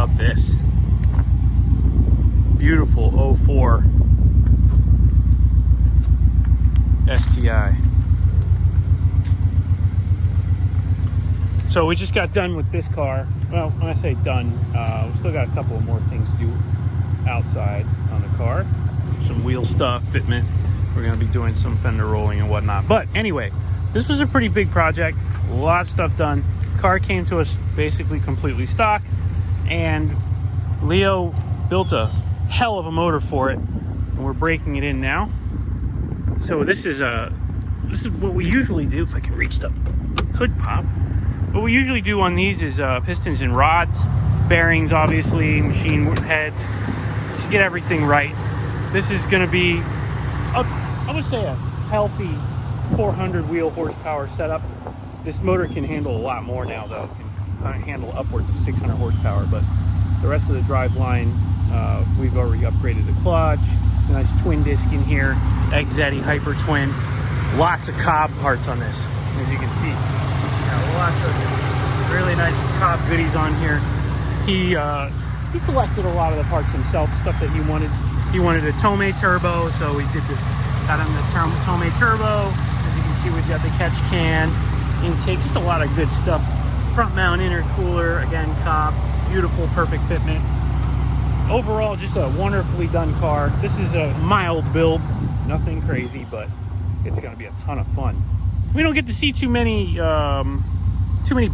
about this? Beautiful 04 STI. So we just got done with this car. Well, when I say done, we still got a couple of more things to do outside on the car. Some wheel stuff, fitment. We're gonna be doing some fender rolling and whatnot. But anyway, this was a pretty big project. A lot of stuff done. Car came to us basically completely stock, and Leo built a hell of a motor for it, and we're breaking it in now. So this is what we usually do. If I can reach the hood pop. What we usually do on these is pistons and rods, bearings, obviously, machine heads, just get everything right. This is going to be, I would say, a healthy 400 wheel horsepower setup. This motor can handle a lot more now, though. It can handle upwards of 600 horsepower, but the rest of the drive line, we've already upgraded the clutch, a nice twin disc in here, Exetti Hyper Twin, lots of Cobb parts on this, as you can see. Lots of really nice Cobb goodies on here. He selected a lot of the parts himself, stuff that he wanted. He wanted a Tomei turbo, so we got him the Tomei turbo. As you can see, we've got the catch can, intake, just a lot of good stuff. Front mount intercooler, again, Cobb, beautiful, perfect fitment. Overall, just a wonderfully done car. This is a mild build, nothing crazy, but it's going to be a ton of fun. We don't get to see too many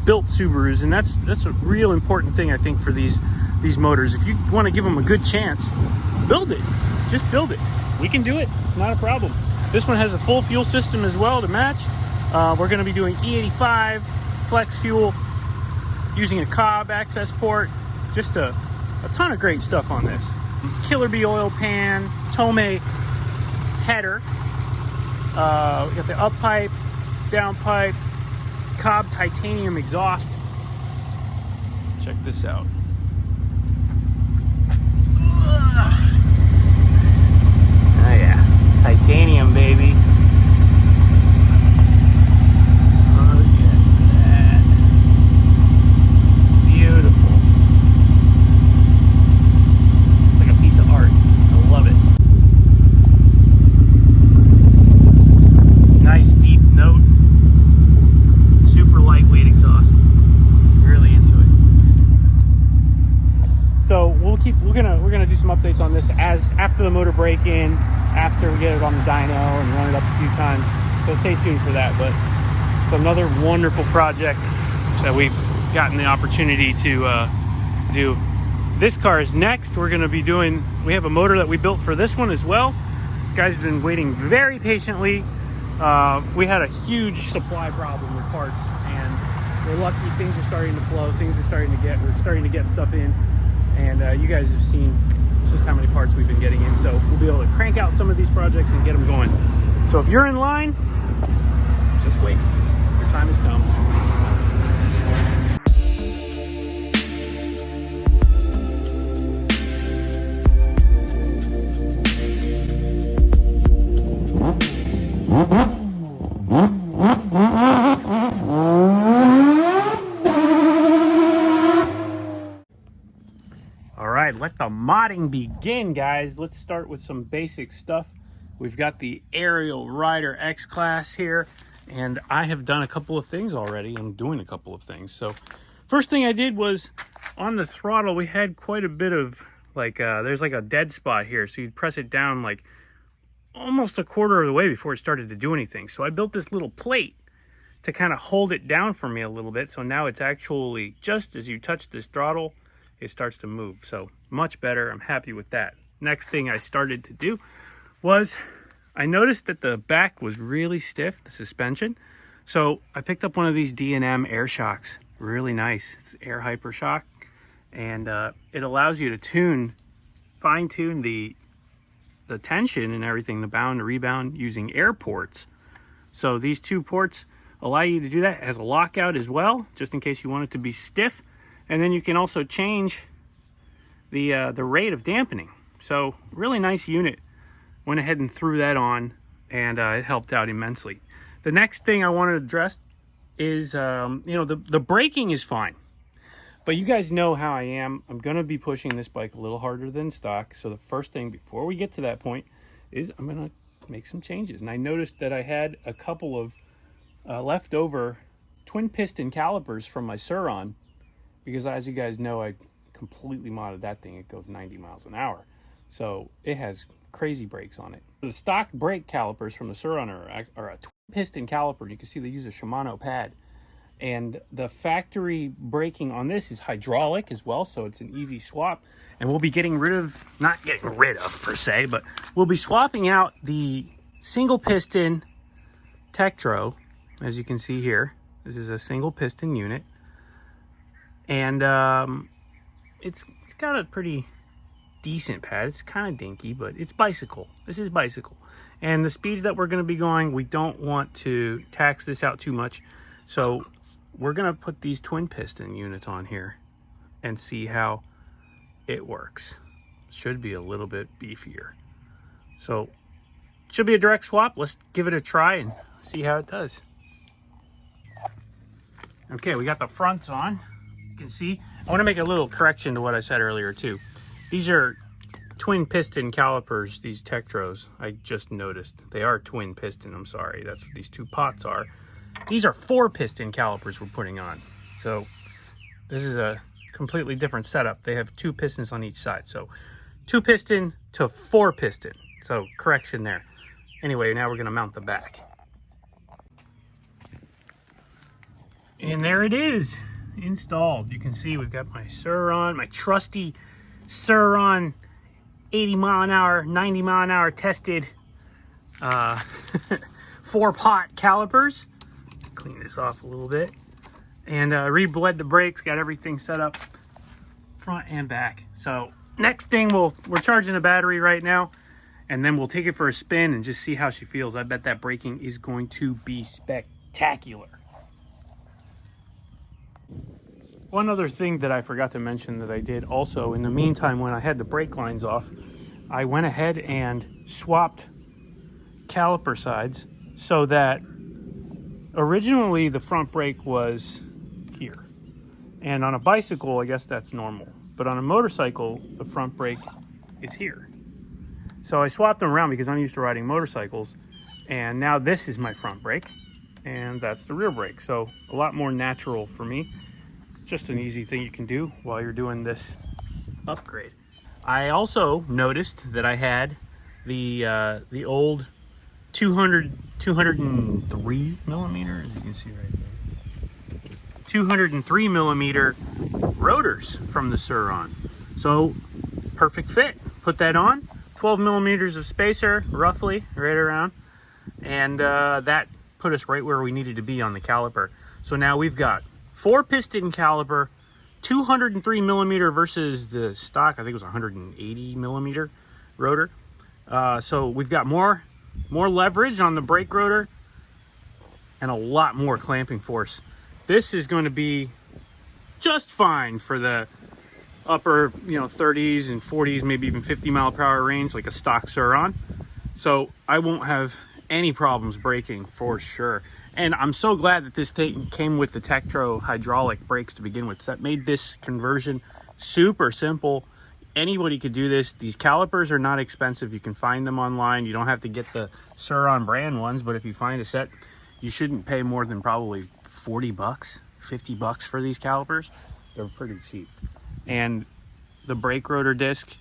built Subarus, and that's a real important thing, I think, for these motors. If you want to give them a good chance, build it. Just build it. We can do it. It's not a problem. This one has a full fuel system as well to match. We're going to be doing E85 flex fuel using a Cobb access port. Just a ton of great stuff on this. Killer Bee oil pan, Tomei header. We got the up pipe, down pipe, Cobb titanium exhaust. Check this out. Oh yeah, titanium, baby. Oh yeah, beautiful. It's like a piece of art. I love it. Nice deep note. Super lightweight exhaust. Really into it. So we're gonna do some updates on this as after the motor break-in, after we get it on the dyno and run it up a few times. So stay tuned for that. But it's another wonderful project that we've gotten the opportunity to do. This car is next. We're gonna be doing. We have a motor that we built for this one as well. Guys have been waiting very patiently. We had a huge supply problem with parts, and we're lucky. Things are starting to flow. We're starting to get stuff in, and you guys have seen just how many parts we've been getting in. So we'll be able to crank out some of these projects and get them going. So if you're in line, just wait. Your time has come. All right, let the modding begin, guys. Let's start with some basic stuff. We've got the Ariel Rider X Class here, and I have done a couple of things already. I'm doing a couple of things. So first thing I did was on the throttle, we had quite a bit of there's like a dead spot here. So you'd press it down like almost a quarter of the way before it started to do anything. So I built this little plate to kind of hold it down for me a little bit. So now it's actually just as you touch this throttle, it starts to move. So much better. I'm happy with that. Next thing I started to do was I noticed that the back was really stiff, the suspension. So I picked up one of these D&M air shocks. Really nice. It's air hyper shock. And it allows you to fine tune the tension and everything, the bound, the rebound, using air ports. So these two ports allow you to do that. It has a lockout as well, just in case you want it to be stiff. And then you can also change the rate of dampening. So really nice unit. Went ahead and threw that on, and it helped out immensely. The next thing I wanted to address is, the braking is fine. But you guys know how I am. I'm going to be pushing this bike a little harder than stock. So the first thing before we get to that point is I'm going to make some changes. And I noticed that I had a couple of leftover twin piston calipers from my Sur-Ron, because as you guys know, I completely modded that thing. It goes 90 miles an hour. So it has crazy brakes on it. The stock brake calipers from the Sur-Ron are a twin piston caliper. You can see they use a Shimano pad. And the factory braking on this is hydraulic as well, so it's an easy swap. And we'll be getting rid of, not getting rid of per se, but we'll be swapping out the single piston Tektro, as you can see here. This is a single piston unit. And it's got a pretty decent pad. It's kind of dinky, but it's bicycle. This is bicycle. And the speeds that we're going to be going, we don't want to tax this out too much. So we're going to put these twin piston units on here and see how it works. Should be a little bit beefier. So should be a direct swap. Let's give it a try and see how it does. Okay, we got the fronts on. You can see. I want to make a little correction to what I said earlier too. These are twin piston calipers, these Tektros. I just noticed. They are twin piston, I'm sorry. That's what these two pots are. These are 4-piston calipers we're putting on. So this is a completely different setup. They have 2 pistons on each side. So 2-piston to 4-piston. So correction there. Anyway, now we're going to mount the back. And there it is, installed. You can see we've got my Sur-Ron, my trusty Sur-Ron 80 mile an hour, 90 mile an hour tested 4-pot calipers. Clean this off a little bit, and re-bled the brakes, got everything set up front and back. So next thing, we're charging the battery right now, and then we'll take it for a spin and just see how she feels. I bet that braking is going to be spectacular. One other thing that I forgot to mention that I did also in the meantime, when I had the brake lines off, I went ahead and swapped caliper sides so that originally the front brake was here. And on a bicycle, I guess that's normal. But on a motorcycle, the front brake is here. So I swapped them around because I'm used to riding motorcycles. And now this is my front brake, and that's the rear brake. So a lot more natural for me. Just an easy thing you can do while you're doing this upgrade. I also noticed that I had the old 203 millimeter, as you can see right there, 203 millimeter rotors from the Sur-Ron. So perfect fit. Put that on, 12 millimeters of spacer, roughly, right around, and that put us right where we needed to be on the caliper. So now we've got 4-piston caliper, 203 millimeter versus the stock, I think it was 180 millimeter rotor. So we've got more leverage on the brake rotor and a lot more clamping force. This is going to be just fine for the upper 30s and 40s, maybe even 50 mile per hour range, like a stock Sur-Ron. So I won't have any problems braking for sure. And I'm so glad that this thing came with the Tektro hydraulic brakes to begin with. That made this conversion super simple. Anybody could do this. These calipers are not expensive. You can find them online. You don't have to get the Sur-Ron brand ones, but if you find a set, you shouldn't pay more than probably 40 bucks, 50 bucks for these calipers. They're pretty cheap. And the brake rotor disc,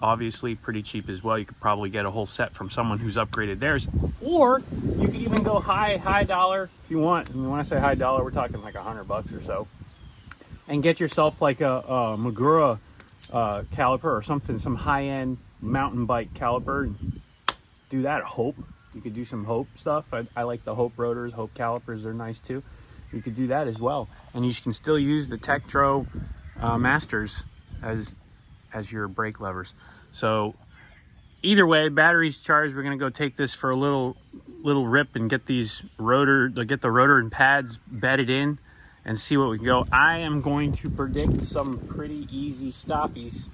obviously pretty cheap as well. You could probably get a whole set from someone who's upgraded theirs, or you could even go high dollar if you want. And when I say high dollar, we're talking like $100 or so, and get yourself like a Magura caliper or something, some high-end mountain bike caliper, and do that. Hope you could do some Hope stuff. I like the Hope rotors, Hope calipers. They're nice too. You could do that as well, and you can still use the Tektro Masters as your brake levers. So either way, battery's charged. We're gonna go take this for a little rip and get the rotor and pads bedded in and see what we can go. I am going to predict some pretty easy stoppies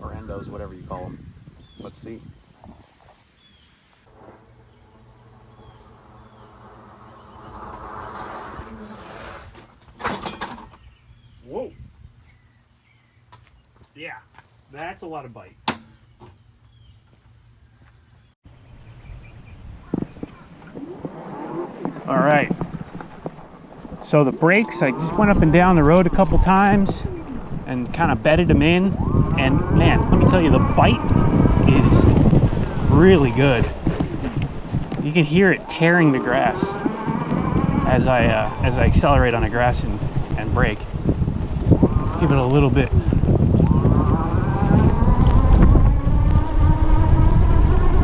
or endos, whatever you call them. Let's see. That's a lot of bite. All right. So the brakes, I just went up and down the road a couple times and kind of bedded them in. And man, let me tell you, the bite is really good. You can hear it tearing the grass as I accelerate on the grass and brake. Let's give it a little bit.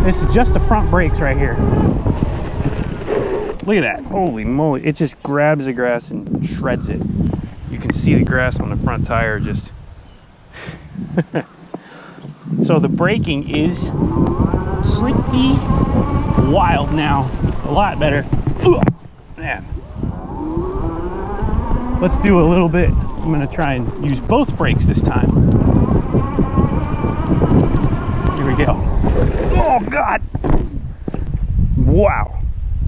This is just the front brakes right here. Look at that. Holy moly. It just grabs the grass and shreds it. You can see the grass on the front tire just... So the braking is pretty wild now. A lot better. Ugh, man. Let's do a little bit. I'm going to try and use both brakes this time. Here we go. Oh, God. Wow.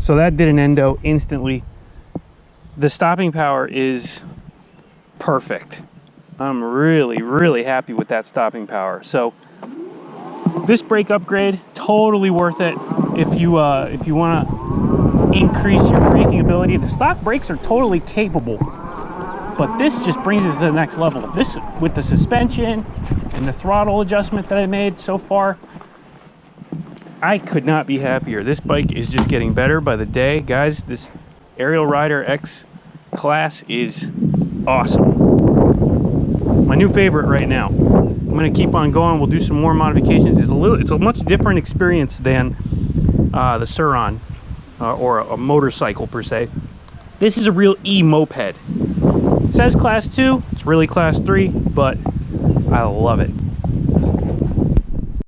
So that did an endo instantly. The stopping power is perfect. I'm really, really happy with that stopping power. So this brake upgrade, totally worth it. If you want to increase your braking ability, the stock brakes are totally capable, but this just brings it to the next level. This, with the suspension and the throttle adjustment that I made so far, I could not be happier. This bike is just getting better by the day. Guys, this Ariel Rider X class is awesome. My new favorite right now. I'm gonna keep on going. We'll do some more modifications. It's a much different experience than the Sur-Ron or a motorcycle per se. This is a real e-moped. It says class 2, it's really class 3, but I love it.